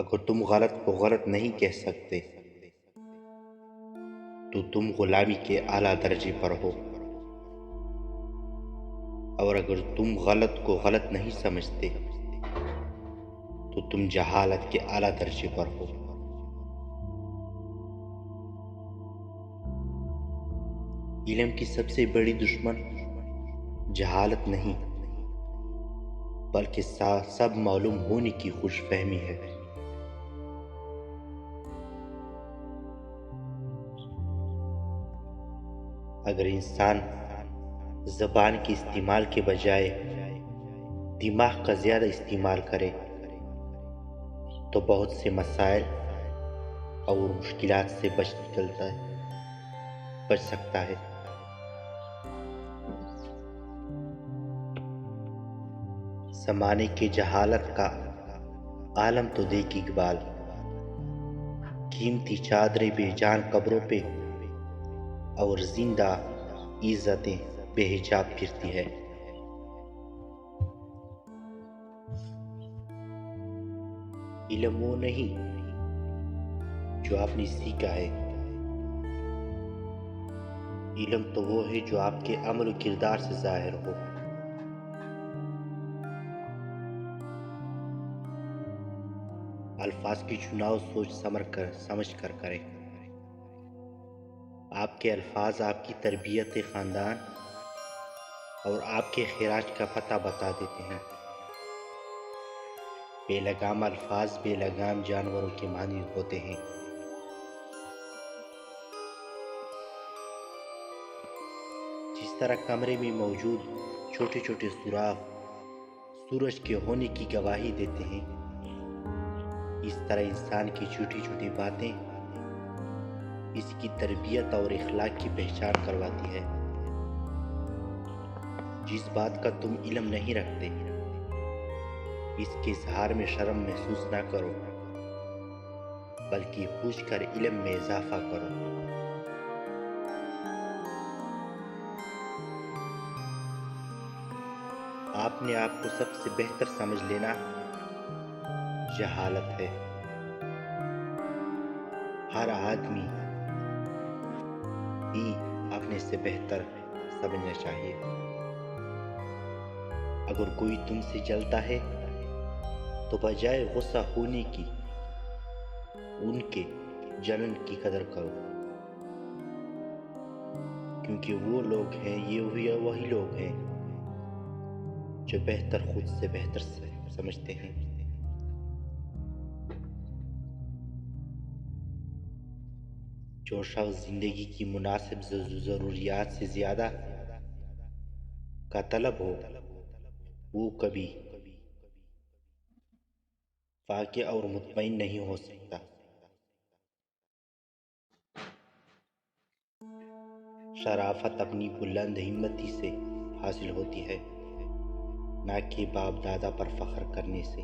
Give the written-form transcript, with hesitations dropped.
اگر تم غلط کو غلط نہیں کہہ سکتے تو تم غلامی کے اعلیٰ درجے پر ہو، اور اگر تم غلط کو غلط نہیں سمجھتے تو تم جہالت کے اعلیٰ درجے پر ہو۔ علم کی سب سے بڑی دشمن جہالت نہیں بلکہ سب معلوم ہونے کی خوش فہمی ہے۔ اگر انسان زبان کے استعمال کے بجائے دماغ کا زیادہ استعمال کرے تو بہت سے مسائل اور مشکلات سے بچ سکتا ہے۔ زمانے کے جہالت کا عالم تو دیکھ اقبال، قیمتی چادریں بے جان قبروں پہ اور زندہ عزتیں بے حجاب پھرتی ہے۔ علم وہ نہیں جو آپ نے سیکھا ہے، علم تو وہ ہے جو آپ کے عمل و کردار سے ظاہر ہو۔ الفاظ کی چناؤ سوچ سمجھ کر کریں۔ آپ کے الفاظ آپ کی تربیت خاندان اور آپ کے خراج کا پتہ بتا دیتے ہیں۔ بے لگام الفاظ بے لگام جانوروں کے مانند ہوتے ہیں۔ جس طرح کمرے میں موجود چھوٹے چھوٹے سوراخ سورج کے ہونے کی گواہی دیتے ہیں، اس طرح انسان کی چھوٹی چھوٹی باتیں اس کی تربیت اور اخلاق کی پہچان کرواتی ہے۔ جس بات کا تم علم نہیں رکھتے، اس کے اظہار میں شرم محسوس نہ کرو، بلکہ پوچھ کر علم میں اضافہ کرو۔ آپ نے آپ کو سب سے بہتر سمجھ لینا جہالت ہے۔ ہر آدمی ہی اپنے سے بہتر سمجھنا چاہیے۔ اگر کوئی تم سے جلتا ہے تو بجائے غصہ ہونے کی ان کے جلن کی قدر کرو، کیونکہ وہ لوگ ہیں، یہ وہی لوگ ہیں جو بہتر خود سے بہتر سمجھتے ہیں۔ جو شخص زندگی کی مناسب ضروریات سے زیادہ کا طلب ہو وہ کبھی واقع اور مطمئن نہیں ہو سکتا۔ شرافت اپنی بلند ہمتی سے حاصل ہوتی ہے، نہ کہ باپ دادا پر فخر کرنے سے۔